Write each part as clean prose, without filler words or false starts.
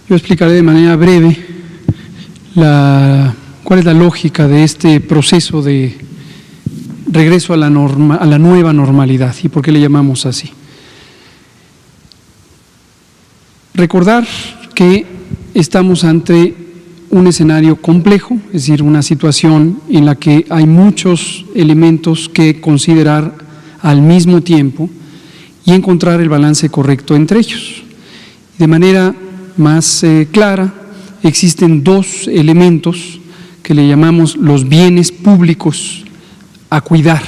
Yo explicaré de manera breve cuál es la lógica de este proceso de regreso a la nueva normalidad y por qué le llamamos así. Recordar que estamos ante un escenario complejo, es decir, una situación en la que hay muchos elementos que considerar al mismo tiempo y encontrar el balance correcto entre ellos. De manera más clara, existen dos elementos que le llamamos los bienes públicos a cuidar.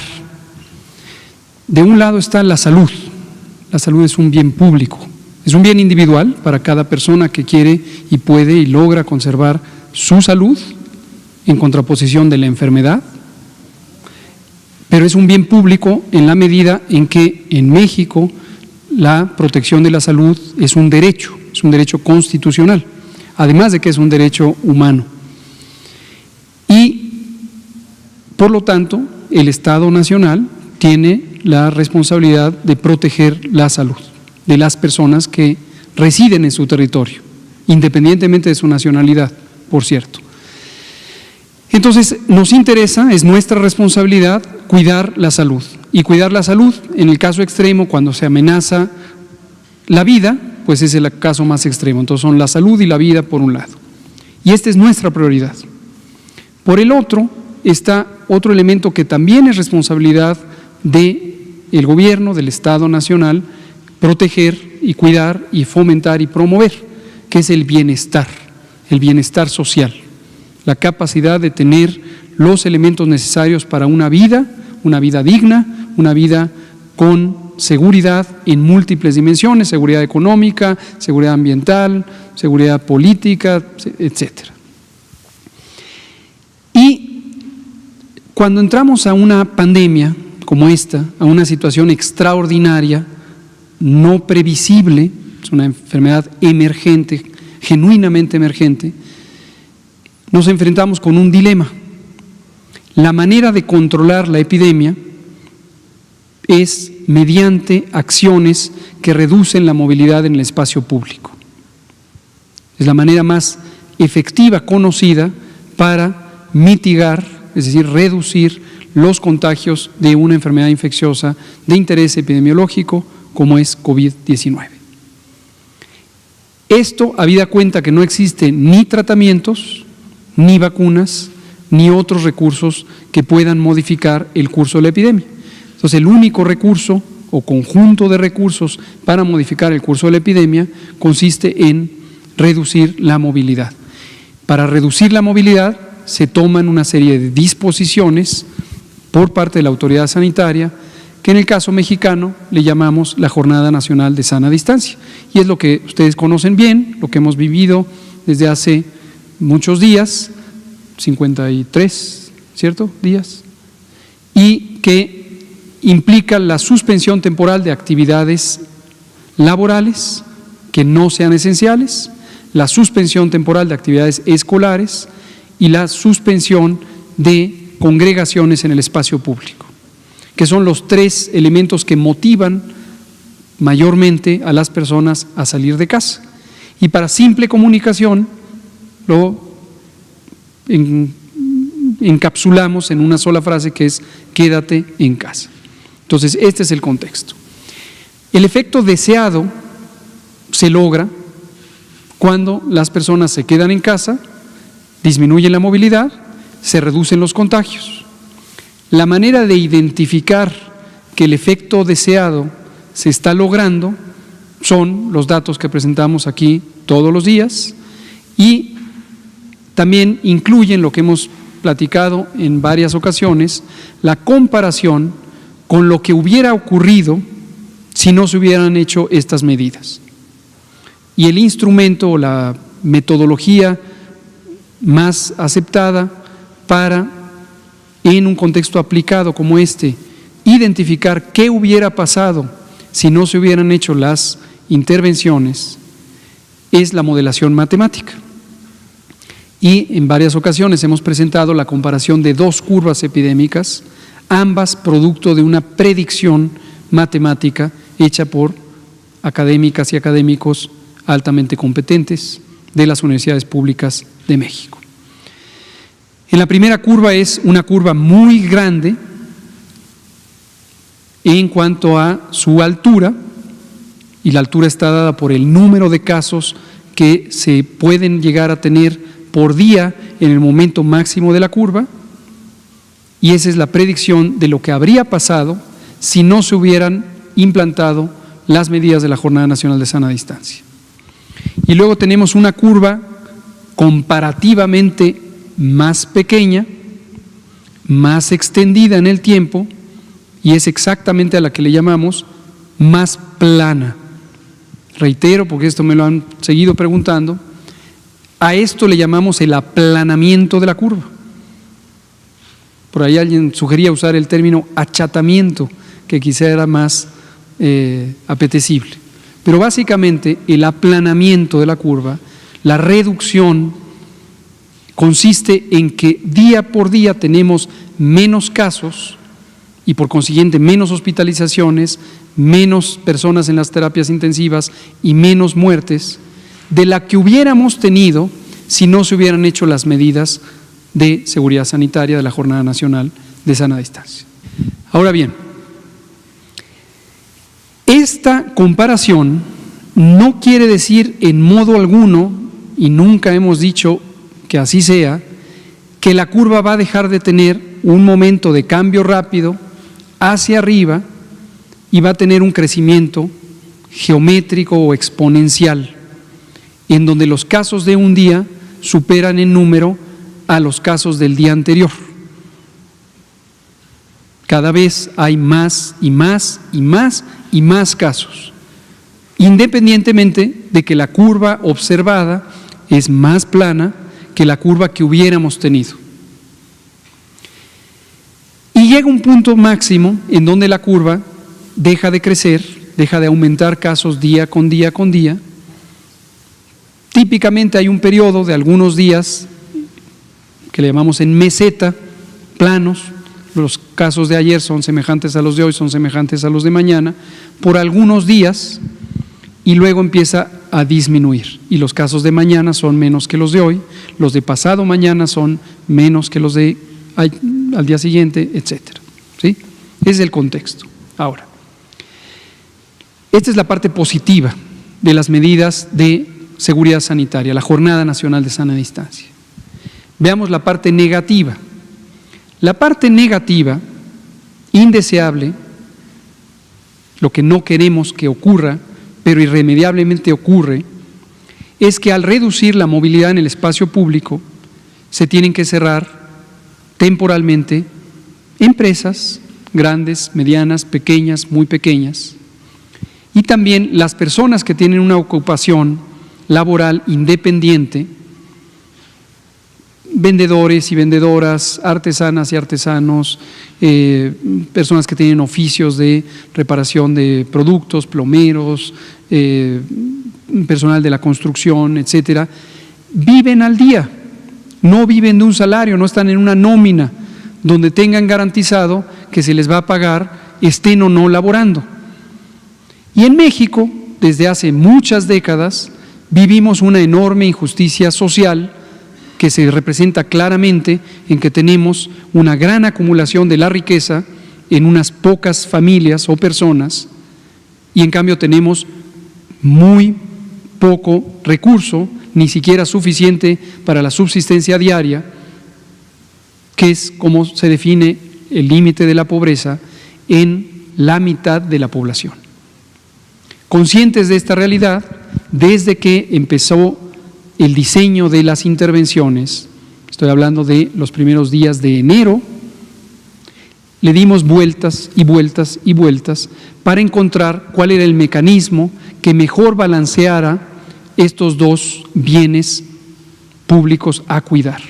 De un lado está la salud. La salud es un bien público, es un bien individual para cada persona que quiere y puede y logra conservar su salud en contraposición de la enfermedad, pero es un bien público en la medida en que en México la protección de la salud es un derecho constitucional, además de que es un derecho humano. Y, por lo tanto, el Estado Nacional tiene la responsabilidad de proteger la salud de las personas que residen en su territorio, independientemente de su nacionalidad, por cierto. Entonces, nos interesa, es nuestra responsabilidad cuidar la salud. Y cuidar la salud, en el caso extremo, cuando se amenaza la vida, pues es el caso más extremo. Entonces, son la salud y la vida por un lado. Y esta es nuestra prioridad. Por el otro, está otro elemento que también es responsabilidad del gobierno, del Estado Nacional, proteger y cuidar y fomentar y promover, que es el bienestar social, la capacidad de tener los elementos necesarios para una vida digna, una vida con seguridad en múltiples dimensiones, seguridad económica, seguridad ambiental, seguridad política, etcétera. Y cuando entramos a una pandemia como esta, a una situación extraordinaria, no previsible, es una enfermedad emergente, genuinamente emergente, nos enfrentamos con un dilema. La manera de controlar la epidemia es mediante acciones que reducen la movilidad en el espacio público. Es la manera más efectiva conocida para mitigar, es decir, reducir los contagios de una enfermedad infecciosa de interés epidemiológico como es COVID-19. Esto habida cuenta que no existen ni tratamientos, ni vacunas, ni otros recursos que puedan modificar el curso de la epidemia. Entonces, el único recurso o conjunto de recursos para modificar el curso de la epidemia consiste en reducir la movilidad. Para reducir la movilidad se toman una serie de disposiciones por parte de la autoridad sanitaria que en el caso mexicano le llamamos la Jornada Nacional de Sana Distancia. Y es lo que ustedes conocen bien, lo que hemos vivido desde hace muchos días, 53, ¿cierto? Días, y que implica la suspensión temporal de actividades laborales que no sean esenciales, la suspensión temporal de actividades escolares y la suspensión de congregaciones en el espacio público, que son los tres elementos que motivan mayormente a las personas a salir de casa. Y para simple comunicación lo encapsulamos en una sola frase que es quédate en casa. Entonces, este es el contexto. El efecto deseado se logra cuando las personas se quedan en casa, disminuyen la movilidad, se reducen los contagios. La manera de identificar que el efecto deseado se está logrando son los datos que presentamos aquí todos los días y también incluyen lo que hemos platicado en varias ocasiones, la comparación con lo que hubiera ocurrido si no se hubieran hecho estas medidas. Y el instrumento o la metodología más aceptada para, en un contexto aplicado como este, identificar qué hubiera pasado si no se hubieran hecho las intervenciones, es la modelación matemática. Y en varias ocasiones hemos presentado la comparación de dos curvas epidémicas, ambas producto de una predicción matemática hecha por académicas y académicos altamente competentes de las universidades públicas de México. En la primera curva es una curva muy grande en cuanto a su altura, y la altura está dada por el número de casos que se pueden llegar a tener por día en el momento máximo de la curva, y esa es la predicción de lo que habría pasado si no se hubieran implantado las medidas de la Jornada Nacional de Sana Distancia. Y luego tenemos una curva comparativamente más pequeña, más extendida en el tiempo, y es exactamente a la que le llamamos más plana. Reitero, porque esto me lo han seguido preguntando, a esto le llamamos el aplanamiento de la curva. Por ahí alguien sugería usar el término achatamiento, que quizá era más apetecible. Pero básicamente el aplanamiento de la curva, la reducción, consiste en que día por día tenemos menos casos y por consiguiente menos hospitalizaciones, menos personas en las terapias intensivas y menos muertes de la que hubiéramos tenido si no se hubieran hecho las medidas de seguridad sanitaria de la Jornada Nacional de Sana Distancia. Ahora bien, esta comparación no quiere decir en modo alguno, y nunca hemos dicho que así sea, que la curva va a dejar de tener un momento de cambio rápido hacia arriba y va a tener un crecimiento geométrico o exponencial, en donde los casos de un día superan en número a los casos del día anterior. Cada vez hay más y más y más y más casos, independientemente de que la curva observada es más plana que la curva que hubiéramos tenido. Y llega un punto máximo en donde la curva deja de crecer, deja de aumentar casos día con día con día. Típicamente hay un periodo de algunos días que le llamamos en meseta, planos. Los casos de ayer son semejantes a los de hoy, son semejantes a los de mañana, por algunos días, y luego empieza a disminuir. Y los casos de mañana son menos que los de hoy, los de pasado mañana son menos que los de al día siguiente, etcétera. ¿Sí? Ese es el contexto. Ahora, esta es la parte positiva de las medidas de seguridad sanitaria, la Jornada Nacional de Sana Distancia. Veamos la parte negativa. La parte negativa, indeseable, lo que no queremos que ocurra, pero irremediablemente ocurre, es que al reducir la movilidad en el espacio público, se tienen que cerrar temporalmente empresas grandes, medianas, pequeñas, muy pequeñas, y también las personas que tienen una ocupación laboral independiente, vendedores y vendedoras, artesanas y artesanos, personas que tienen oficios de reparación de productos, plomeros, personal de la construcción, etcétera, viven al día, no viven de un salario, no están en una nómina donde tengan garantizado que se les va a pagar, estén o no laborando. Y en México, desde hace muchas décadas, vivimos una enorme injusticia social que se representa claramente en que tenemos una gran acumulación de la riqueza en unas pocas familias o personas, y en cambio tenemos muy poco recurso, ni siquiera suficiente para la subsistencia diaria, que es como se define el límite de la pobreza en la mitad de la población. Conscientes de esta realidad, desde que empezó el diseño de las intervenciones, estoy hablando de los primeros días de enero, le dimos vueltas y vueltas y vueltas para encontrar cuál era el mecanismo que mejor balanceara estos dos bienes públicos a cuidar.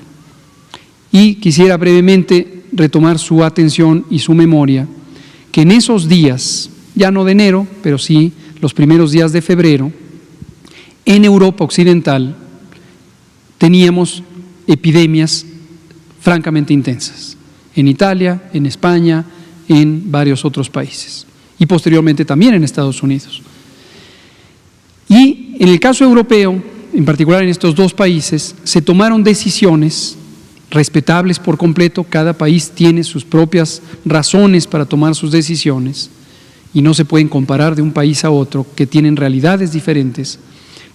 Y quisiera brevemente retomar su atención y su memoria, que en esos días, ya no de enero, pero sí los primeros días de febrero, en Europa Occidental teníamos epidemias francamente intensas, en Italia, en España, en varios otros países, y posteriormente también en Estados Unidos. Y en el caso europeo, en particular en estos dos países, se tomaron decisiones respetables por completo. Cada país tiene sus propias razones para tomar sus decisiones y no se pueden comparar de un país a otro, que tienen realidades diferentes,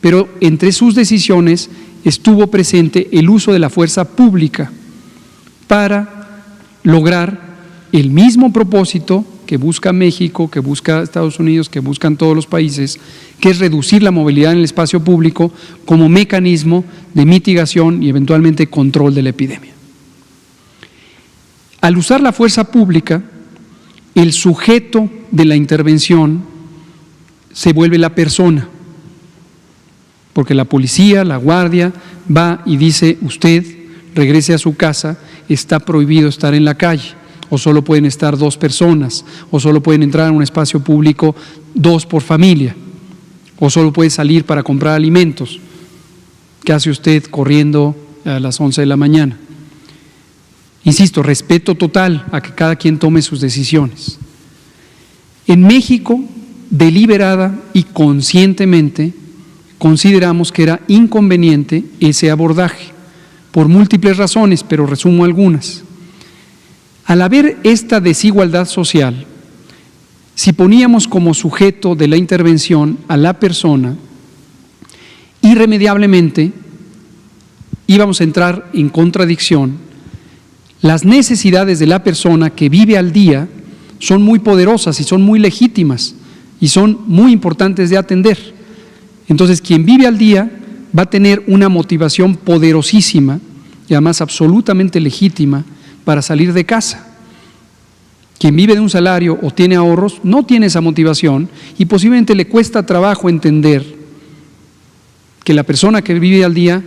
pero entre sus decisiones estuvo presente el uso de la fuerza pública para lograr el mismo propósito que busca México, que busca Estados Unidos, que buscan todos los países, que es reducir la movilidad en el espacio público como mecanismo de mitigación y eventualmente control de la epidemia. Al usar la fuerza pública, el sujeto de la intervención se vuelve la persona, porque la policía, la guardia, va y dice: usted regrese a su casa, está prohibido estar en la calle, o solo pueden estar 2 personas, o solo pueden entrar a un espacio público 2 por familia, o solo puede salir para comprar alimentos. ¿Qué hace usted corriendo a las 11 de la mañana? Insisto, respeto total a que cada quien tome sus decisiones. En México, deliberada y conscientemente, consideramos que era inconveniente ese abordaje, por múltiples razones, pero resumo algunas. Al haber esta desigualdad social, si poníamos como sujeto de la intervención a la persona, irremediablemente íbamos a entrar en contradicción. Las necesidades de la persona que vive al día son muy poderosas y son muy legítimas y son muy importantes de atender. Entonces, quien vive al día va a tener una motivación poderosísima y además absolutamente legítima para salir de casa. Quien vive de un salario o tiene ahorros no tiene esa motivación y posiblemente le cuesta trabajo entender que la persona que vive al día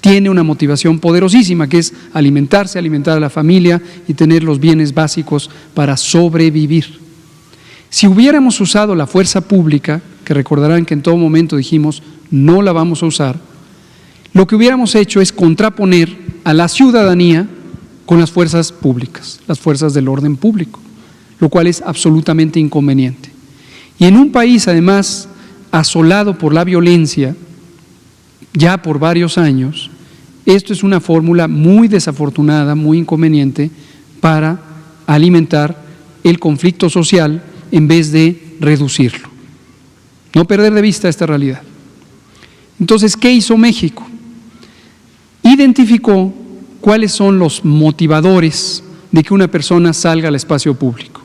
tiene una motivación poderosísima, que es alimentarse, alimentar a la familia y tener los bienes básicos para sobrevivir. Si hubiéramos usado la fuerza pública, que recordarán que en todo momento dijimos no la vamos a usar, lo que hubiéramos hecho es contraponer a la ciudadanía con las fuerzas públicas, las fuerzas del orden público, lo cual es absolutamente inconveniente. Y en un país además asolado por la violencia ya por varios años, esto es una fórmula muy desafortunada, muy inconveniente para alimentar el conflicto social en vez de reducirlo. No perder de vista esta realidad. Entonces, ¿qué hizo México? Identificó cuáles son los motivadores de que una persona salga al espacio público.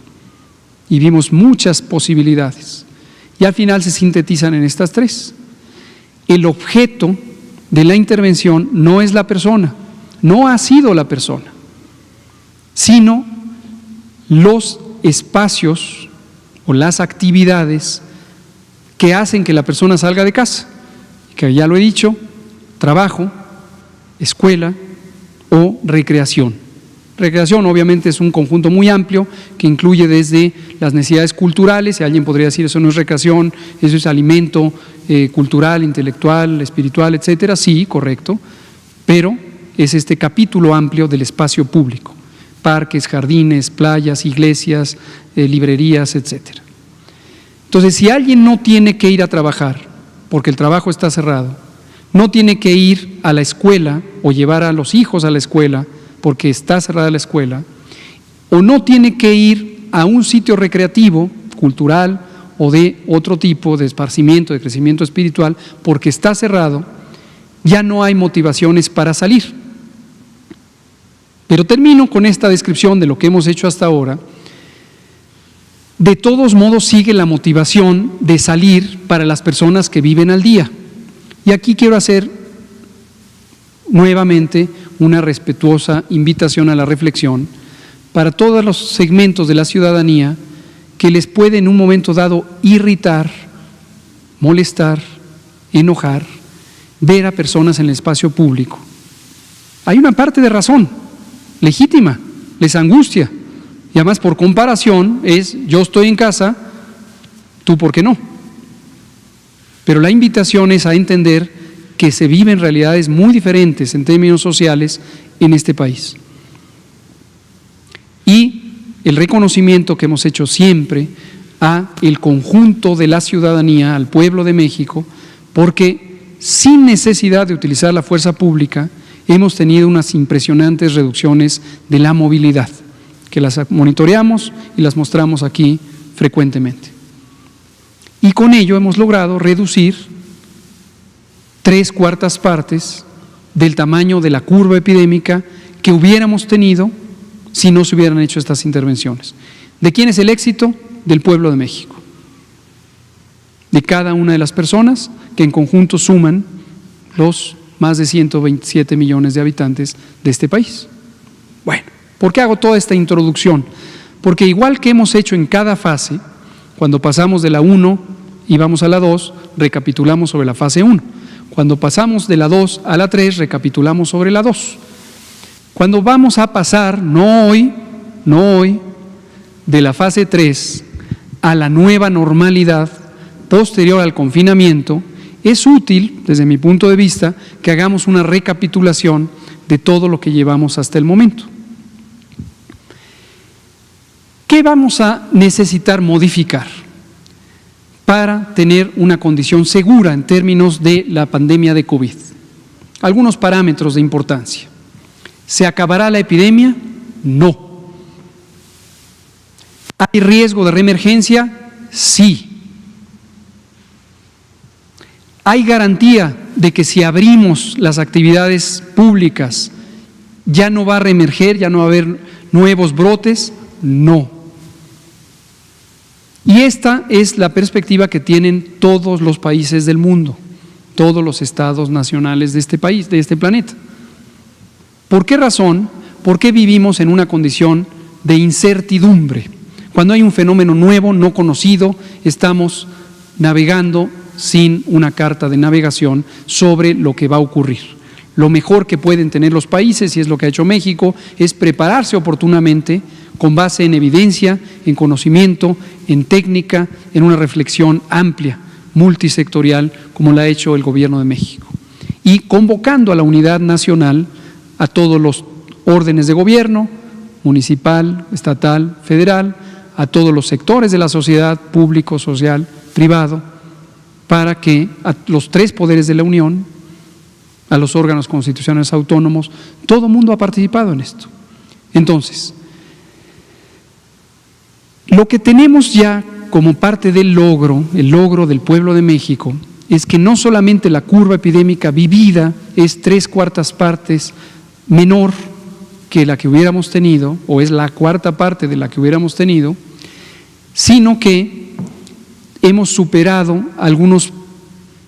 Y vimos muchas posibilidades. Y al final se sintetizan en estas 3. El objeto de la intervención no es la persona, no ha sido la persona, sino los espacios o las actividades que hacen que la persona salga de casa, que ya lo he dicho: trabajo, escuela o recreación. Recreación obviamente es un conjunto muy amplio que incluye desde las necesidades culturales, y alguien podría decir eso no es recreación, eso es alimento cultural, intelectual, espiritual, etcétera. Sí, correcto, pero es este capítulo amplio del espacio público: parques, jardines, playas, iglesias, librerías, etcétera. Entonces, si alguien no tiene que ir a trabajar porque el trabajo está cerrado, no tiene que ir a la escuela o llevar a los hijos a la escuela porque está cerrada la escuela, o no tiene que ir a un sitio recreativo, cultural o de otro tipo de esparcimiento, de crecimiento espiritual, porque está cerrado, ya no hay motivaciones para salir. Pero termino con esta descripción de lo que hemos hecho hasta ahora. De todos modos sigue la motivación de salir para las personas que viven al día. Y aquí quiero hacer nuevamente una respetuosa invitación a la reflexión para todos los segmentos de la ciudadanía que les puede en un momento dado irritar, molestar, enojar, ver a personas en el espacio público. Hay una parte de razón legítima, les angustia, y además por comparación es: yo estoy en casa, tú por qué no. Pero la invitación es a entender que se viven realidades muy diferentes en términos sociales en este país. Y el reconocimiento que hemos hecho siempre a el conjunto de la ciudadanía, al pueblo de México, porque sin necesidad de utilizar la fuerza pública, hemos tenido unas impresionantes reducciones de la movilidad, que las monitoreamos y las mostramos aquí frecuentemente. Y con ello hemos logrado reducir 3/4 partes del tamaño de la curva epidémica que hubiéramos tenido si no se hubieran hecho estas intervenciones. ¿De quién es el éxito? Del pueblo de México, de cada una de las personas que en conjunto suman los más de 127 millones de habitantes de este país. Bueno, ¿por qué hago toda esta introducción? Porque igual que hemos hecho en cada fase, cuando pasamos de la 1 y vamos a la 2, recapitulamos sobre la fase 1. Cuando pasamos de la 2 a la 3, recapitulamos sobre la 2. Cuando vamos a pasar, no hoy, de la fase 3 a la nueva normalidad posterior al confinamiento, es útil, desde mi punto de vista, que hagamos una recapitulación de todo lo que llevamos hasta el momento. ¿Qué vamos a necesitar modificar para tener una condición segura en términos de la pandemia de COVID? Algunos parámetros de importancia. ¿Se acabará la epidemia? No. ¿Hay riesgo de reemergencia? Sí. ¿Hay garantía de que si abrimos las actividades públicas ya no va a reemerger, ya no va a haber nuevos brotes? No. Y esta es la perspectiva que tienen todos los países del mundo, todos los estados nacionales de este país, de este planeta. ¿Por qué razón? ¿Por qué vivimos en una condición de incertidumbre? Cuando hay un fenómeno nuevo, no conocido, estamos navegando sin una carta de navegación sobre lo que va a ocurrir. Lo mejor que pueden tener los países, y es lo que ha hecho México, es prepararse oportunamente con base en evidencia, en conocimiento, en técnica, en una reflexión amplia, multisectorial, como la ha hecho el Gobierno de México. Y convocando a la unidad nacional, a todos los órdenes de gobierno, municipal, estatal, federal, a todos los sectores de la sociedad, público, social, privado, para que a los 3 poderes de la Unión, a los órganos constitucionales autónomos, todo el mundo ha participado en esto. Entonces, lo que tenemos ya como parte del logro, el logro del pueblo de México, es que no solamente la curva epidémica vivida es 3/4 partes menor que la que hubiéramos tenido, o es la 1/4 parte de la que hubiéramos tenido, sino que hemos superado algunos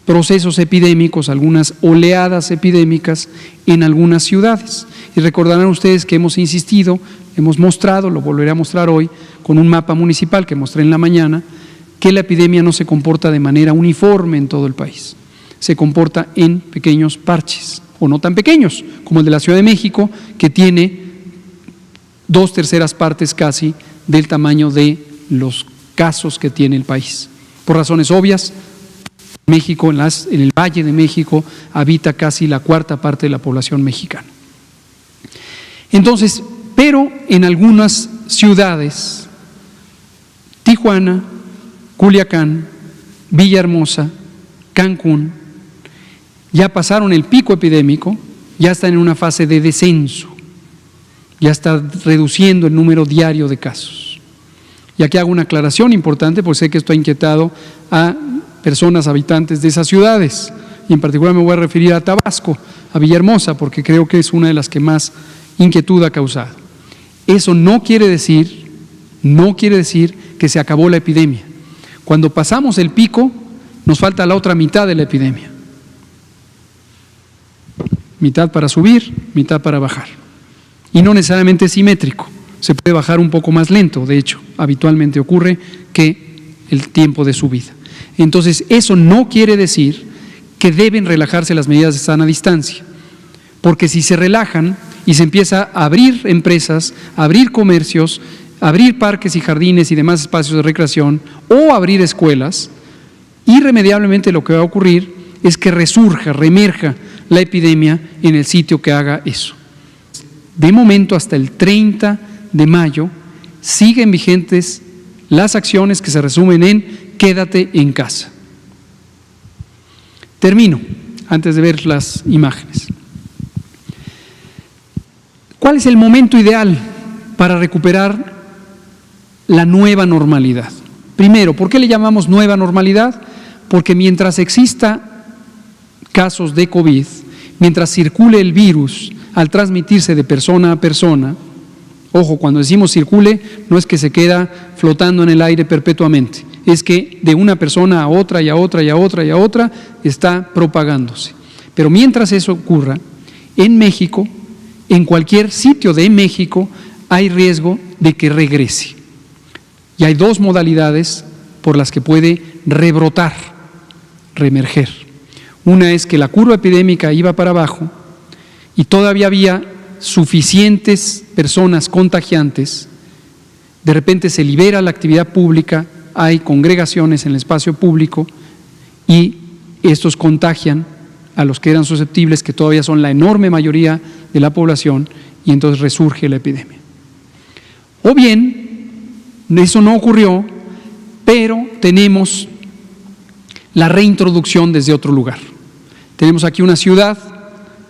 procesos epidémicos, algunas oleadas epidémicas en algunas ciudades. Y recordarán ustedes que hemos insistido, hemos mostrado, lo volveré a mostrar hoy, con un mapa municipal que mostré en la mañana, que la epidemia no se comporta de manera uniforme en todo el país. Se comporta en pequeños parches, o no tan pequeños, como el de la Ciudad de México, que tiene 2/3 partes casi del tamaño de los casos que tiene el país. Por razones obvias, México, en el Valle de México, habita casi la 1/4 parte de la población mexicana. Entonces, pero en algunas ciudades, Tijuana, Culiacán, Villahermosa, Cancún, ya pasaron el pico epidémico, ya están en una fase de descenso, ya está reduciendo el número diario de casos. Y aquí hago una aclaración importante, porque sé que esto ha inquietado a personas habitantes de esas ciudades, y en particular me voy a referir a Tabasco, a Villahermosa, porque creo que es una de las que más inquietud ha causado. Eso no quiere decir que se acabó la epidemia. Cuando pasamos el pico, nos falta la otra mitad de la epidemia. Mitad para subir, mitad para bajar. Y no necesariamente es simétrico, se puede bajar un poco más lento, de hecho, habitualmente ocurre que el tiempo de subida. Entonces, eso no quiere decir que deben relajarse las medidas de sana distancia, porque si se relajan y se empieza a abrir empresas, a abrir comercios, a abrir parques y jardines y demás espacios de recreación, o abrir escuelas, irremediablemente lo que va a ocurrir es que reemerja la epidemia en el sitio que haga eso. De momento, hasta el 30 de mayo, siguen vigentes las acciones que se resumen en quédate en casa. Termino. antes de ver las imágenes. ¿Cuál es el momento ideal para recuperar la nueva normalidad? Primero, ¿por qué le llamamos nueva normalidad? Porque mientras exista casos de COVID, mientras circule el virus al transmitirse de persona a persona, ojo, cuando decimos circule, no es que se queda flotando en el aire perpetuamente, es que de una persona a otra y a otra y a otra y a otra está propagándose. Pero mientras eso ocurra, en México, en cualquier sitio de México, hay riesgo de que regrese. Y hay dos modalidades por las que puede rebrotar, reemerger. Una es que la curva epidémica iba para abajo y todavía había suficientes personas contagiantes, de repente se libera la actividad pública, hay congregaciones en el espacio público y estos contagian a los que eran susceptibles, que todavía son la enorme mayoría de la población, y entonces resurge la epidemia. O bien, eso no ocurrió, pero tenemos la reintroducción desde otro lugar. Tenemos aquí una ciudad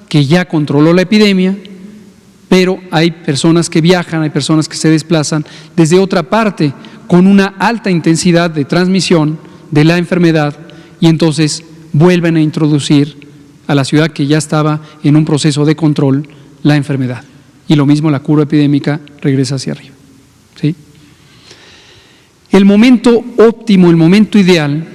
que ya controló la epidemia, pero hay personas que viajan, hay personas que se desplazan desde otra parte con una alta intensidad de transmisión de la enfermedad y entonces vuelven a introducir a la ciudad que ya estaba en un proceso de control la enfermedad. Y lo mismo, la curva epidémica regresa hacia arriba. ¿Sí? El momento óptimo, el momento ideal,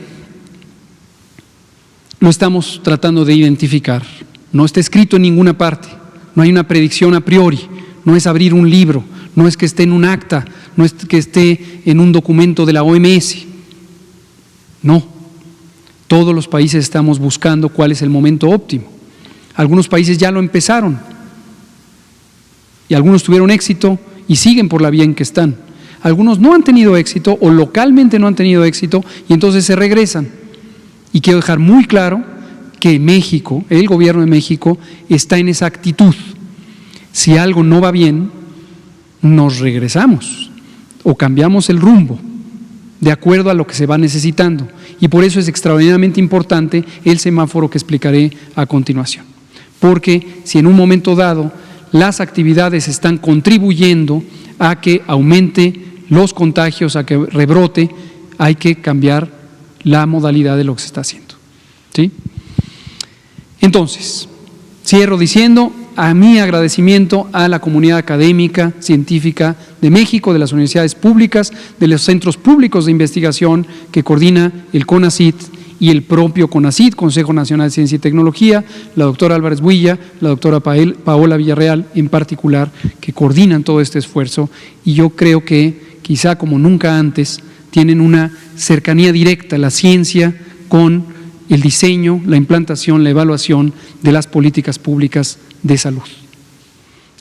lo estamos tratando de identificar. No está escrito en ninguna parte, no hay una predicción a priori, no es abrir un libro, no es que esté en un acta, no es que esté en un documento de la OMS. No. Todos los países estamos buscando cuál es el momento óptimo. Algunos países ya lo empezaron y algunos tuvieron éxito y siguen por la vía en que están. Algunos no han tenido éxito o localmente no han tenido éxito y entonces se regresan. Y quiero dejar muy claro que México, el gobierno de México, está en esa actitud. Si algo no va bien, nos regresamos o cambiamos el rumbo de acuerdo a lo que se va necesitando. Y por eso es extraordinariamente importante el semáforo que explicaré a continuación. Porque si en un momento dado las actividades están contribuyendo a que aumente los contagios, a que rebrote, hay que cambiar la modalidad de lo que se está haciendo. ¿Sí? Entonces, cierro diciendo a mi agradecimiento a la comunidad académica, científica de México, de las universidades públicas, de los centros públicos de investigación que coordina el CONACYT y el propio CONACYT, Consejo Nacional de Ciencia y Tecnología, la doctora Álvarez Builla, la doctora Paola Villarreal en particular, que coordinan todo este esfuerzo, y yo creo que quizá como nunca antes tienen una cercanía directa a la ciencia con el diseño, la implantación, la evaluación de las políticas públicas de salud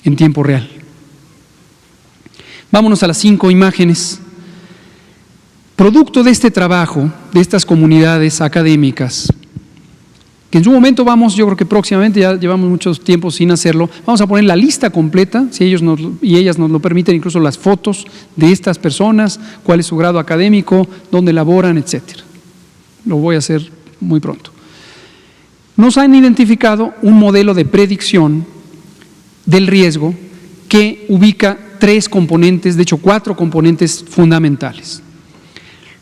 en tiempo real. Vámonos a las 5 imágenes. Producto de este trabajo, de estas comunidades académicas, que en su momento yo creo que próximamente, ya llevamos mucho tiempo sin hacerlo, vamos a poner la lista completa, si ellos y ellas nos lo permiten, incluso las fotos de estas personas, cuál es su grado académico, dónde laboran, etcétera. Lo voy a hacer muy pronto. Nos han identificado un modelo de predicción del riesgo que ubica 3 componentes, de hecho 4 componentes fundamentales.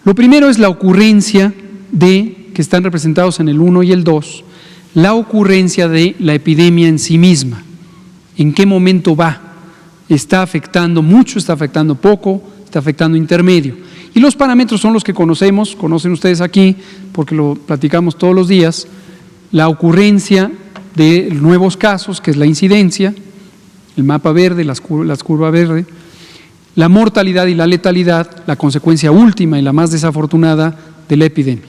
Lo primero es la ocurrencia que están representados en el 1 y el 2, la ocurrencia de la epidemia en sí misma. ¿En qué momento va? ¿Está afectando mucho? ¿Está afectando poco? ¿Está afectando intermedio? Y los parámetros son los que conocen ustedes aquí, porque lo platicamos todos los días: la ocurrencia de nuevos casos, que es la incidencia, el mapa verde, las curvas verde, la mortalidad y la letalidad, la consecuencia última y la más desafortunada de la epidemia.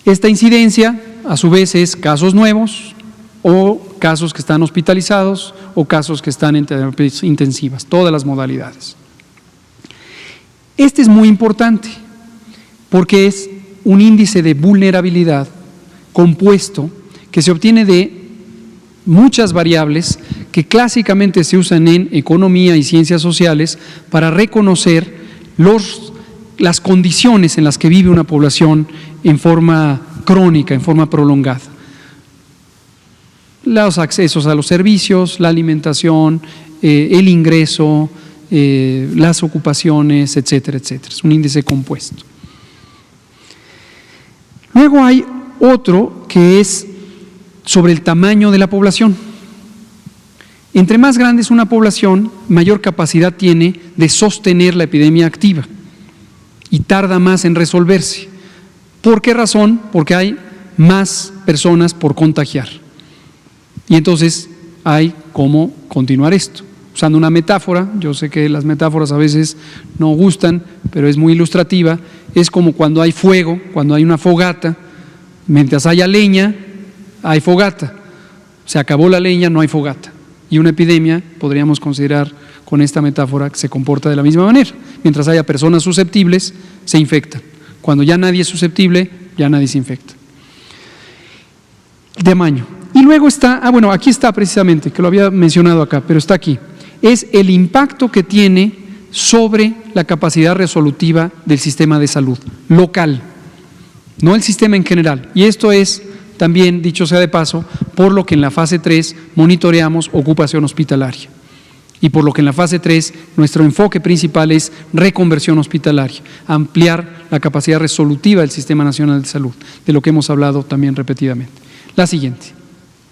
Esta incidencia, a su vez, es casos nuevos o casos que están hospitalizados o casos que están en terapias intensivas, todas las modalidades. Este es muy importante porque es un índice de vulnerabilidad compuesto que se obtiene de muchas variables que clásicamente se usan en economía y ciencias sociales para reconocer las condiciones en las que vive una población en forma crónica, en forma prolongada. Los accesos a los servicios, la alimentación, el ingreso, las ocupaciones, etcétera, etcétera. Es un índice compuesto. Luego hay otro que es sobre el tamaño de la población. Entre más grande es una población, mayor capacidad tiene de sostener la epidemia activa y tarda más en resolverse. ¿Por qué razón? Porque hay más personas por contagiar. Y entonces hay cómo continuar esto. Usando una metáfora, yo sé que las metáforas a veces no gustan, pero es muy ilustrativa, es como cuando hay fuego, cuando hay una fogata, mientras haya leña, hay fogata. Se acabó la leña, no hay fogata. Y una epidemia, podríamos considerar con esta metáfora, que se comporta de la misma manera. Mientras haya personas susceptibles, se infectan. Cuando ya nadie es susceptible, ya nadie se infecta. Tamaño. Y luego está, aquí está precisamente, que lo había mencionado acá, pero está aquí. Es el impacto que tiene sobre la capacidad resolutiva del sistema de salud local, no el sistema en general. Y esto es también, dicho sea de paso, por lo que en la fase 3 monitoreamos ocupación hospitalaria. Y por lo que en la fase 3 nuestro enfoque principal es reconversión hospitalaria, ampliar la capacidad resolutiva del Sistema Nacional de Salud, de lo que hemos hablado también repetidamente. La siguiente.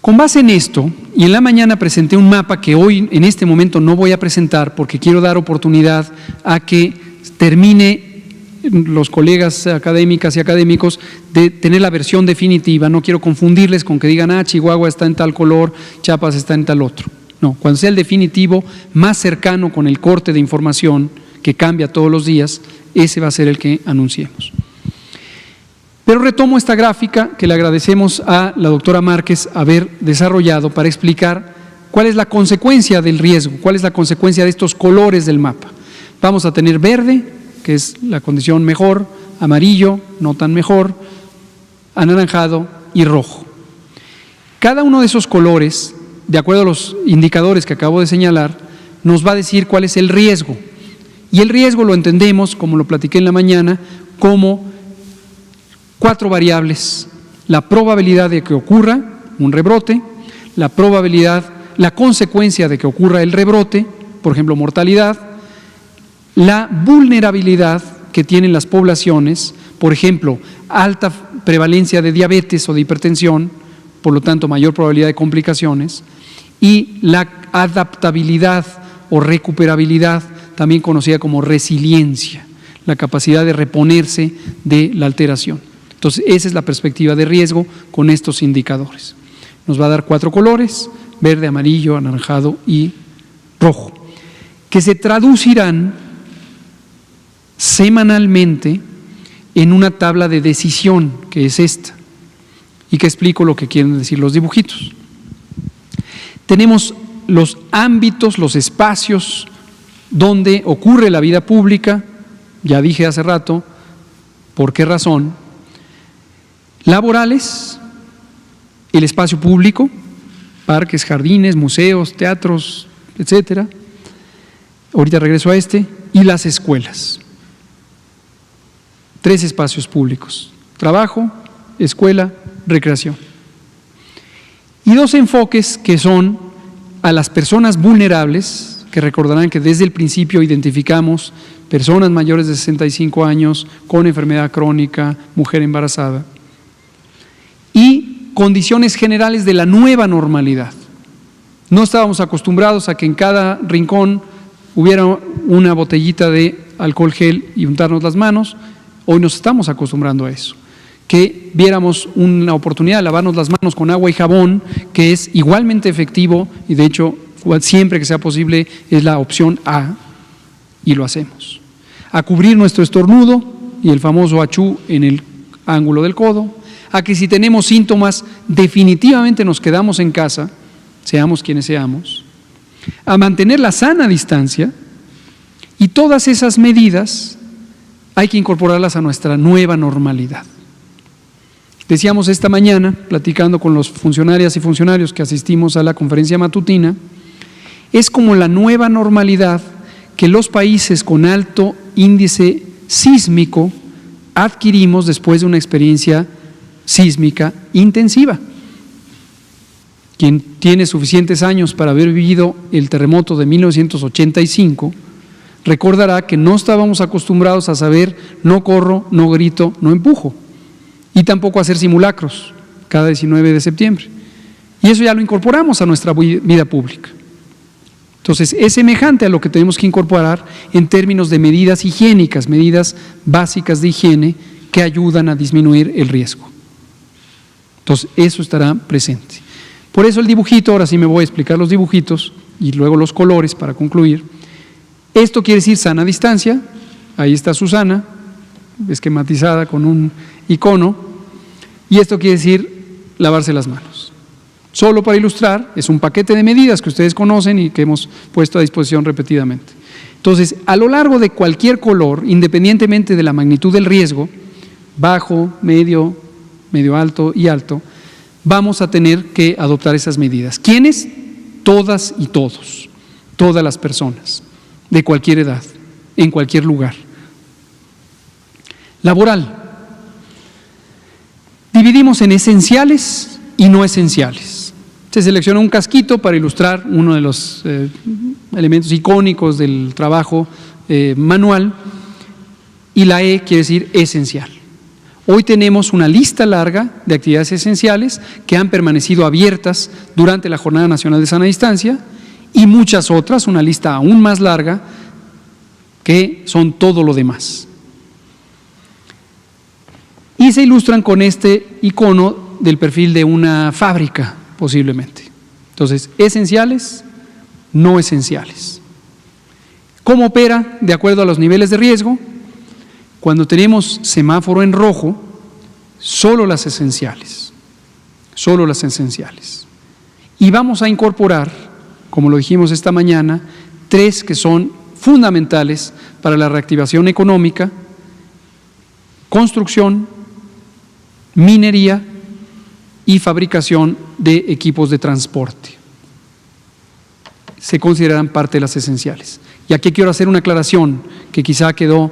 Con base en esto, y en la mañana presenté un mapa que hoy en este momento no voy a presentar porque quiero dar oportunidad a que termine los colegas académicas y académicos de tener la versión definitiva. No quiero confundirles con que digan, Chihuahua está en tal color, Chiapas está en tal otro. No, cuando sea el definitivo, más cercano con el corte de información que cambia todos los días, ese va a ser el que anunciemos. Pero retomo esta gráfica que le agradecemos a la doctora Márquez haber desarrollado para explicar cuál es la consecuencia del riesgo, cuál es la consecuencia de estos colores del mapa. Vamos a tener verde, que es la condición mejor, amarillo, no tan mejor, anaranjado y rojo. Cada uno de esos colores, de acuerdo a los indicadores que acabo de señalar, nos va a decir cuál es el riesgo. Y el riesgo lo entendemos, como lo platiqué en la mañana, como 4 variables: la probabilidad de que ocurra un rebrote, la probabilidad, la consecuencia de que ocurra el rebrote, por ejemplo, mortalidad, la vulnerabilidad que tienen las poblaciones, por ejemplo, alta prevalencia de diabetes o de hipertensión, por lo tanto, mayor probabilidad de complicaciones, y la adaptabilidad o recuperabilidad, también conocida como resiliencia, la capacidad de reponerse de la alteración. Entonces, esa es la perspectiva de riesgo con estos indicadores. Nos va a dar 4 colores: verde, amarillo, anaranjado y rojo, que se traducirán semanalmente en una tabla de decisión, que es esta, y que explico lo que quieren decir los dibujitos. Tenemos los ámbitos, los espacios donde ocurre la vida pública, ya dije hace rato por qué razón. Laborales, el espacio público, parques, jardines, museos, teatros, etcétera. Ahorita regreso a este. Y las escuelas. 3 espacios públicos: trabajo, escuela, recreación. Y 2 enfoques que son a las personas vulnerables, que recordarán que desde el principio identificamos personas mayores de 65 años con enfermedad crónica, mujer embarazada, y condiciones generales de la nueva normalidad. No estábamos acostumbrados a que en cada rincón hubiera una botellita de alcohol gel y untarnos las manos. Hoy nos estamos acostumbrando a eso. Que viéramos una oportunidad de lavarnos las manos con agua y jabón, que es igualmente efectivo y de hecho siempre que sea posible es la opción A, y lo hacemos. A cubrir nuestro estornudo y el famoso achú en el ángulo del codo. A que si tenemos síntomas definitivamente nos quedamos en casa, seamos quienes seamos. A mantener la sana distancia, y todas esas medidas hay que incorporarlas a nuestra nueva normalidad. Decíamos esta mañana, platicando con los funcionarias y funcionarios que asistimos a la conferencia matutina, es como la nueva normalidad que los países con alto índice sísmico adquirimos después de una experiencia sísmica intensiva. Quien tiene suficientes años para haber vivido el terremoto de 1985, recordará que no estábamos acostumbrados a saber no corro, no grito, no empujo, y tampoco a hacer simulacros cada 19 de septiembre. Y eso ya lo incorporamos a nuestra vida pública. Entonces, es semejante a lo que tenemos que incorporar en términos de medidas higiénicas, medidas básicas de higiene que ayudan a disminuir el riesgo. Entonces, eso estará presente. Por eso el dibujito, ahora sí me voy a explicar los dibujitos y luego los colores para concluir. Esto quiere decir sana distancia, ahí está Susana, esquematizada con un icono, y esto quiere decir lavarse las manos. Solo para ilustrar, es un paquete de medidas que ustedes conocen y que hemos puesto a disposición repetidamente. Entonces, a lo largo de cualquier color, independientemente de la magnitud del riesgo, bajo, medio alto y alto, vamos a tener que adoptar esas medidas. ¿Quiénes? Todas y todos, todas las personas, de cualquier edad, en cualquier lugar. Laboral. Dividimos en esenciales y no esenciales. Se selecciona un casquito para ilustrar uno de los elementos icónicos del trabajo manual, y la E quiere decir esencial. Hoy tenemos una lista larga de actividades esenciales que han permanecido abiertas durante la Jornada Nacional de Sana Distancia, y muchas otras, una lista aún más larga, que son todo lo demás. Y se ilustran con este icono del perfil de una fábrica, posiblemente. Entonces, esenciales, no esenciales. ¿Cómo opera de acuerdo a los niveles de riesgo? Cuando tenemos semáforo en rojo, solo las esenciales. Solo las esenciales. Y vamos a incorporar, como lo dijimos esta mañana, 3 que son fundamentales para la reactivación económica: construcción, minería y fabricación de equipos de transporte. Se consideran parte de las esenciales. Y aquí quiero hacer una aclaración que quizá quedó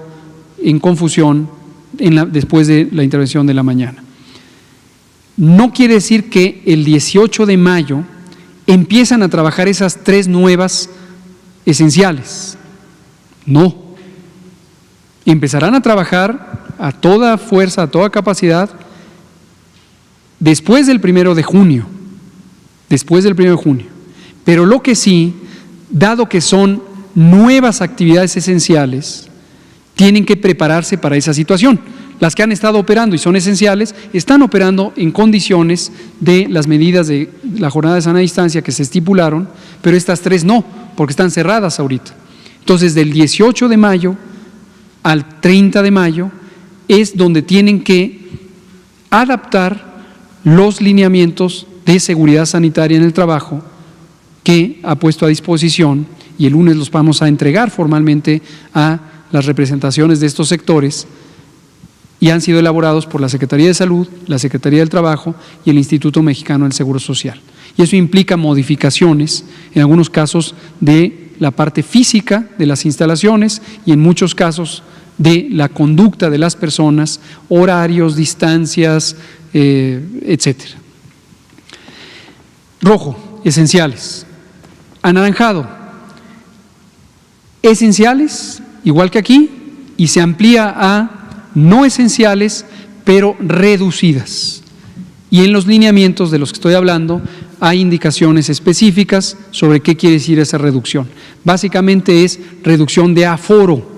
en confusión después de la intervención de la mañana. No quiere decir que el 18 de mayo empiezan a trabajar esas 3 nuevas esenciales. No. Empezarán a trabajar a toda fuerza, a toda capacidad, después del 1 de junio. Después del 1 de junio. Pero lo que sí, dado que son nuevas actividades esenciales, tienen que prepararse para esa situación. Las que han estado operando y son esenciales, están operando en condiciones de las medidas de la jornada de sana distancia que se estipularon, pero estas 3 no, porque están cerradas ahorita. Entonces, del 18 de mayo al 30 de mayo es donde tienen que adaptar los lineamientos de seguridad sanitaria en el trabajo que ha puesto a disposición, y el lunes los vamos a entregar formalmente a las representaciones de estos sectores, y han sido elaborados por la Secretaría de Salud, la Secretaría del Trabajo y el Instituto Mexicano del Seguro Social. Y eso implica modificaciones, en algunos casos, de la parte física de las instalaciones y en muchos casos de la conducta de las personas, horarios, distancias, etcétera. Rojo, esenciales. Anaranjado, esenciales, igual que aquí, y se amplía a no esenciales, pero reducidas. Y en los lineamientos de los que estoy hablando hay indicaciones específicas sobre qué quiere decir esa reducción. Básicamente es reducción de aforo.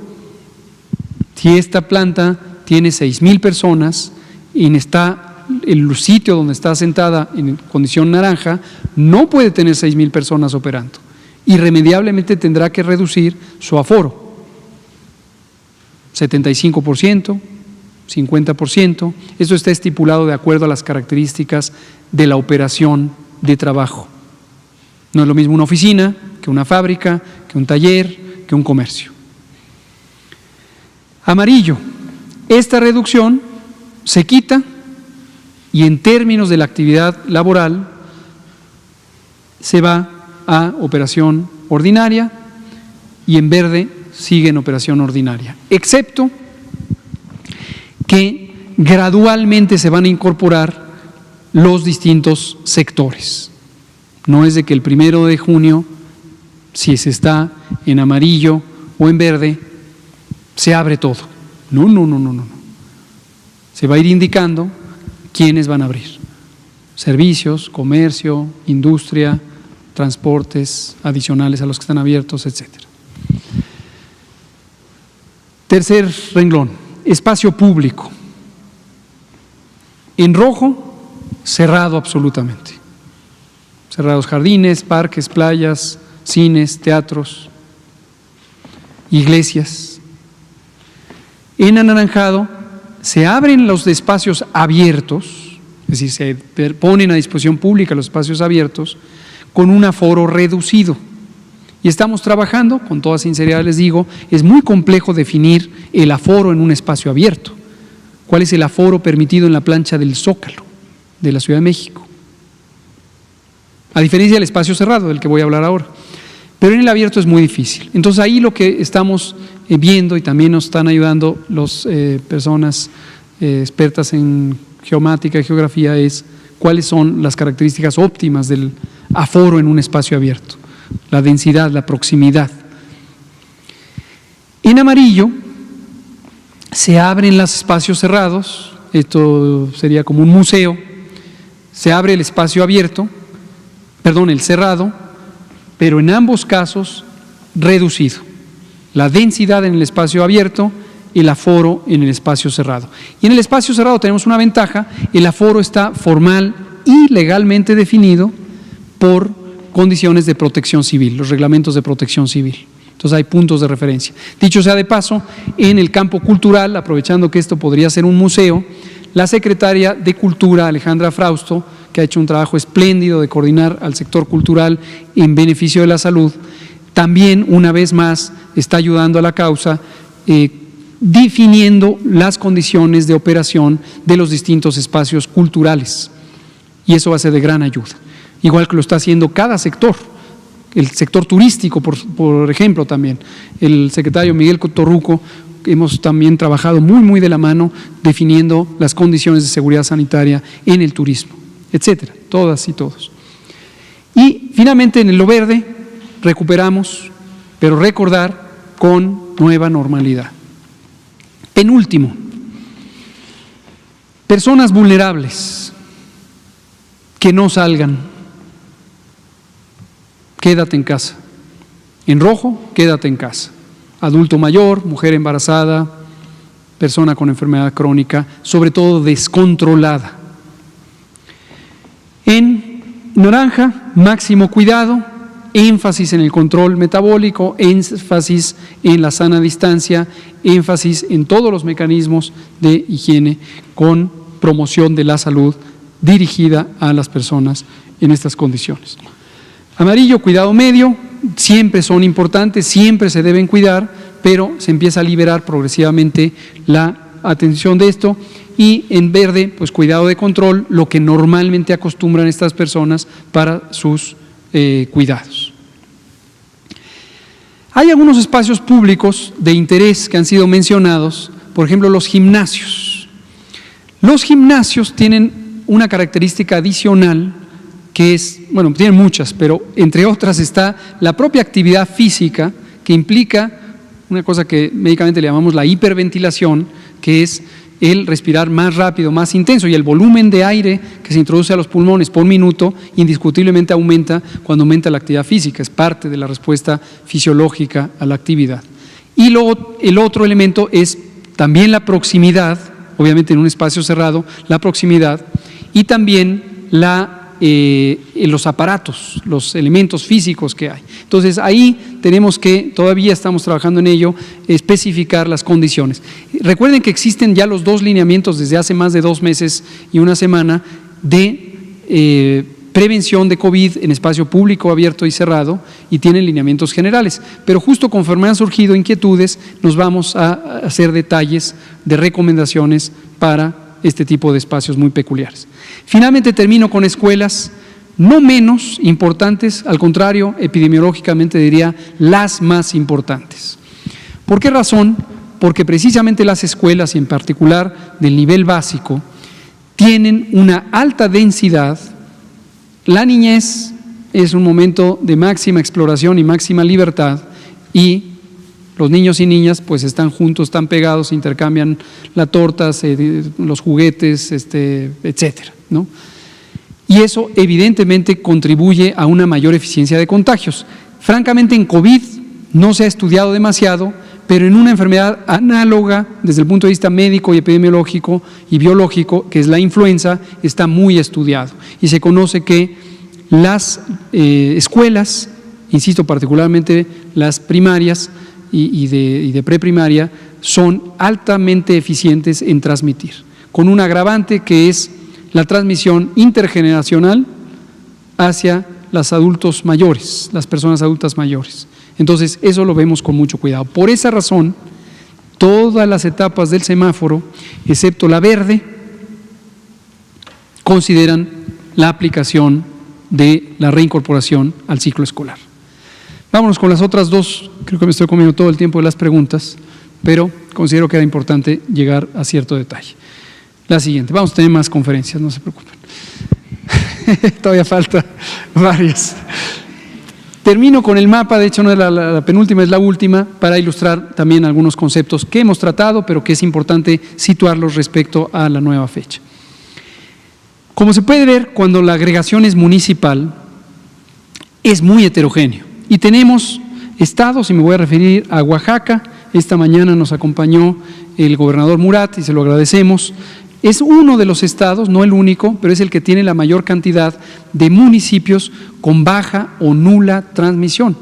Si esta planta tiene 6,000 personas y está el sitio donde está sentada en condición naranja, no puede tener 6,000 personas operando. Irremediablemente tendrá que reducir su aforo. 75%, 50%, eso está estipulado de acuerdo a las características de la operación de trabajo. No es lo mismo una oficina que una fábrica, que un taller, que un comercio. Amarillo, esta reducción se quita y en términos de la actividad laboral se va a operación ordinaria, y en verde sigue en operación ordinaria, excepto que gradualmente se van a incorporar los distintos sectores. No es de que el 1 de junio, si se está en amarillo o en verde, se abre todo. No. Se va a ir indicando quiénes van a abrir. Servicios, comercio, industria, transportes adicionales a los que están abiertos, etc. Tercer renglón, espacio público. En rojo, cerrado absolutamente. Cerrados jardines, parques, playas, cines, teatros, iglesias. En anaranjado se abren los espacios abiertos, es decir, se ponen a disposición pública los espacios abiertos con un aforo reducido. Y estamos trabajando, con toda sinceridad les digo, es muy complejo definir el aforo en un espacio abierto. ¿Cuál es el aforo permitido en la plancha del Zócalo de la Ciudad de México? A diferencia del espacio cerrado, del que voy a hablar ahora. Pero en el abierto es muy difícil. Entonces ahí lo que estamos viendo, y también nos están ayudando las personas expertas en geomática y geografía, es cuáles son las características óptimas del aforo en un espacio abierto. La densidad, la proximidad. En amarillo se abren los espacios cerrados, esto sería como un museo, se abre el espacio abierto, el cerrado, pero en ambos casos reducido. La densidad en el espacio abierto, el aforo en el espacio cerrado. Y en el espacio cerrado tenemos una ventaja, el aforo está formal y legalmente definido por condiciones de protección civil, los reglamentos de protección civil. Entonces hay puntos de referencia. Dicho sea de paso, en el campo cultural, aprovechando que esto podría ser un museo, la secretaria de Cultura, Alejandra Frausto, que ha hecho un trabajo espléndido de coordinar al sector cultural en beneficio de la salud, también una vez más está ayudando a la causa definiendo las condiciones de operación de los distintos espacios culturales. Y eso va a ser de gran ayuda. Igual que lo está haciendo cada sector, el sector turístico, por ejemplo, también. El secretario Miguel Torruco, hemos también trabajado muy de la mano definiendo las condiciones de seguridad sanitaria en el turismo, etcétera, todas y todos. Y finalmente en lo verde recuperamos, pero recordar con nueva normalidad. Penúltimo, personas vulnerables que no salgan. Quédate en casa. En rojo, quédate en casa. Adulto mayor, mujer embarazada, persona con enfermedad crónica, sobre todo descontrolada. En naranja, máximo cuidado, énfasis en el control metabólico, énfasis en la sana distancia, énfasis en todos los mecanismos de higiene con promoción de la salud dirigida a las personas en estas condiciones. Amarillo, cuidado medio, siempre son importantes, siempre se deben cuidar, pero se empieza a liberar progresivamente la atención de esto. Y en verde, pues cuidado de control, lo que normalmente acostumbran estas personas para sus cuidados. Hay algunos espacios públicos de interés que han sido mencionados, por ejemplo los gimnasios. Los gimnasios tienen una característica adicional que es, bueno, tienen muchas, pero entre otras está la propia actividad física que implica una cosa que médicamente le llamamos la hiperventilación, que es el respirar más rápido, más intenso, y el volumen de aire que se introduce a los pulmones por minuto indiscutiblemente aumenta cuando aumenta la actividad física, es parte de la respuesta fisiológica a la actividad. Y luego el otro elemento es también la proximidad, obviamente en un espacio cerrado, la proximidad, y también los aparatos, los elementos físicos que hay. Entonces ahí tenemos que, todavía estamos trabajando en ello, especificar las condiciones. Recuerden que existen ya los 2 lineamientos desde hace más de 2 meses y una semana de prevención de COVID en espacio público, abierto y cerrado, y tienen lineamientos generales. Pero justo conforme han surgido inquietudes, nos vamos a hacer detalles de recomendaciones para este tipo de espacios muy peculiares. Finalmente termino con escuelas no menos importantes, al contrario, epidemiológicamente diría las más importantes. ¿Por qué razón? porque precisamente las escuelas, y en particular del nivel básico, tienen una alta densidad. La niñez es un momento de máxima exploración y máxima libertad, y los niños y niñas pues están juntos, están pegados, intercambian las tortas, los juguetes, etcétera, ¿no? Y eso evidentemente contribuye a una mayor eficiencia de contagios. Francamente, en COVID no se ha estudiado demasiado, pero en una enfermedad análoga desde el punto de vista médico y epidemiológico y biológico, que es la influenza, está muy estudiado. Y se conoce que las escuelas, insisto, particularmente las primarias y de preprimaria, son altamente eficientes en transmitir, con un agravante que es la transmisión intergeneracional hacia los adultos mayores, las personas adultas mayores. Entonces, eso lo vemos con mucho cuidado. Por esa razón, todas las etapas del semáforo, excepto la verde, consideran la aplicación de la reincorporación al ciclo escolar. Vámonos con las otras dos. Creo que me estoy comiendo todo el tiempo de las preguntas, pero considero que era importante llegar a cierto detalle. La siguiente, vamos a tener más conferencias, no se preocupen. Todavía falta varias. Termino con el mapa, de hecho no es la penúltima, es la última, para ilustrar también algunos conceptos que hemos tratado, pero que es importante situarlos respecto a la nueva fecha. Como se puede ver, cuando la agregación es municipal, es muy heterogéneo. Y tenemos estados, y me voy a referir a Oaxaca. Esta mañana nos acompañó el gobernador Murat y se lo agradecemos. Es uno de los estados, no el único, pero es el que tiene la mayor cantidad de municipios con baja o nula transmisión.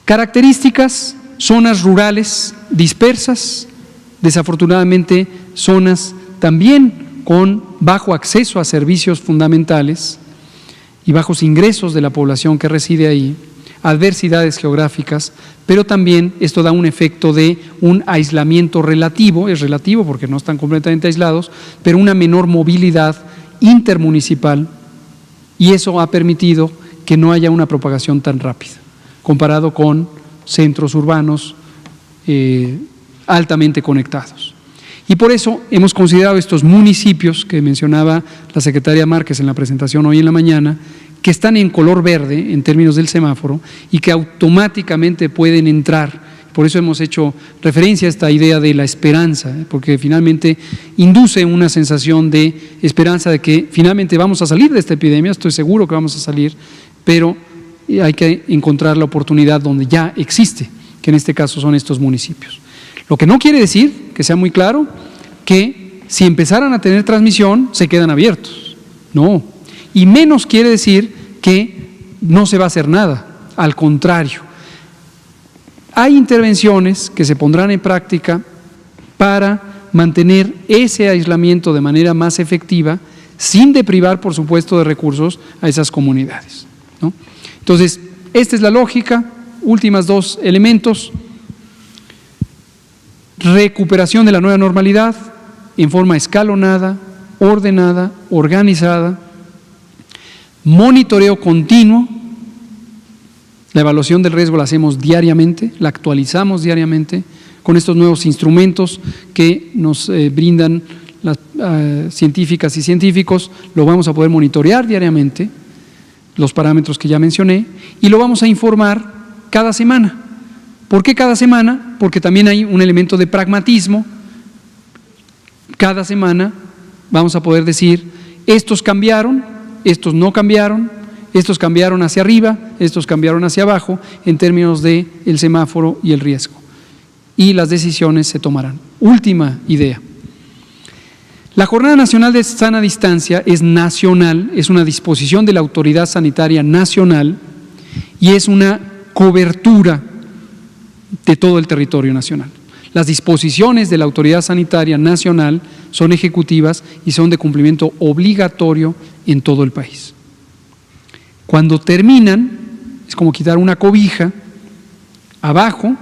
Características: zonas rurales dispersas, desafortunadamente zonas también con bajo acceso a servicios fundamentales y bajos ingresos de la población que reside ahí, adversidades geográficas, pero también esto da un efecto de un aislamiento relativo, es relativo porque no están completamente aislados, pero una menor movilidad intermunicipal, y eso ha permitido que no haya una propagación tan rápida, comparado con centros urbanos altamente conectados. Y por eso hemos considerado estos municipios que mencionaba la secretaria Márquez en la presentación hoy en la mañana, que están en color verde en términos del semáforo y que automáticamente pueden entrar. Por eso hemos hecho referencia a esta idea de la esperanza, porque finalmente induce una sensación de esperanza de que finalmente vamos a salir de esta epidemia. Estoy seguro que vamos a salir, pero hay que encontrar la oportunidad donde ya existe, que en este caso son estos municipios. Lo que no quiere decir, que sea muy claro, que si empezaran a tener transmisión se quedan abiertos. No. Y menos quiere decir que no se va a hacer nada, al contrario. Hay intervenciones que se pondrán en práctica para mantener ese aislamiento de manera más efectiva, sin deprivar, por supuesto, de recursos a esas comunidades, ¿no? Entonces, esta es la lógica. Últimas dos elementos: recuperación de la nueva normalidad en forma escalonada, ordenada, organizada. Monitoreo continuo, la evaluación del riesgo la hacemos diariamente, la actualizamos diariamente con estos nuevos instrumentos que nos brindan las científicas y científicos. Lo vamos a poder monitorear diariamente, los parámetros que ya mencioné, y lo vamos a informar cada semana. ¿Por qué cada semana? Porque también hay un elemento de pragmatismo. Cada semana vamos a poder decir: estos cambiaron, estos no cambiaron, estos cambiaron hacia arriba, estos cambiaron hacia abajo en términos de el semáforo y el riesgo. Y las decisiones se tomarán. Última idea. La Jornada Nacional de Sana Distancia es nacional, es una disposición de la Autoridad Sanitaria Nacional y es una cobertura de todo el territorio nacional. Las disposiciones de la Autoridad Sanitaria Nacional son ejecutivas y son de cumplimiento obligatorio en todo el país. Cuando terminan, es como quitar una cobija, abajo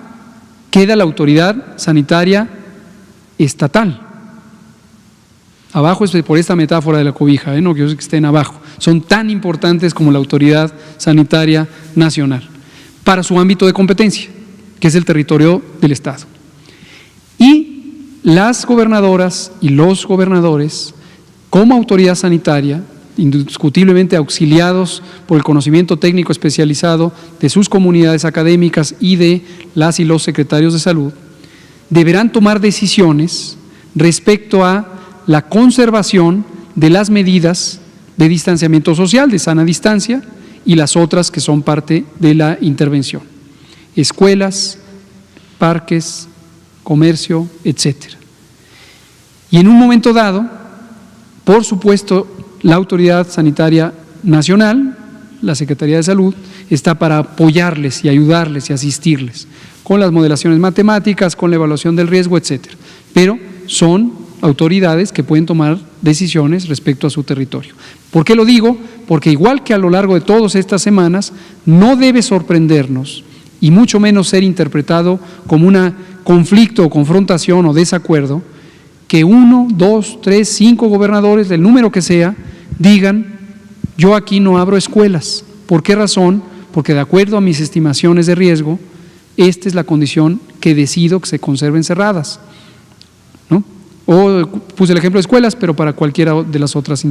queda la Autoridad Sanitaria Estatal. Abajo es por esta metáfora de la cobija, no quiero que estén abajo. Son tan importantes como la Autoridad Sanitaria Nacional para su ámbito de competencia, que es el territorio del Estado. las gobernadoras y los gobernadores, como autoridad sanitaria, indiscutiblemente auxiliados por el conocimiento técnico especializado de sus comunidades académicas y de las y los secretarios de salud, deberán tomar decisiones respecto a la conservación de las medidas de distanciamiento social, de sana distancia, y las otras que son parte de la intervención: escuelas, parques, comercio, etcétera. Y en un momento dado, por supuesto, la Autoridad Sanitaria Nacional, la Secretaría de Salud, está para apoyarles y ayudarles y asistirles con las modelaciones matemáticas, con la evaluación del riesgo, etcétera. Pero son autoridades que pueden tomar decisiones respecto a su territorio. ¿Por qué lo digo? Porque igual que a lo largo de todas estas semanas, no debe sorprendernos y mucho menos ser interpretado como un conflicto o confrontación o desacuerdo que 1, 2, 3, 5 gobernadores, del número que sea, digan: yo aquí no abro escuelas. ¿Por qué razón? Porque de acuerdo a mis estimaciones de riesgo, esta es la condición que decido que se conserven cerradas, ¿no? O puse el ejemplo de escuelas, pero para cualquiera de las otras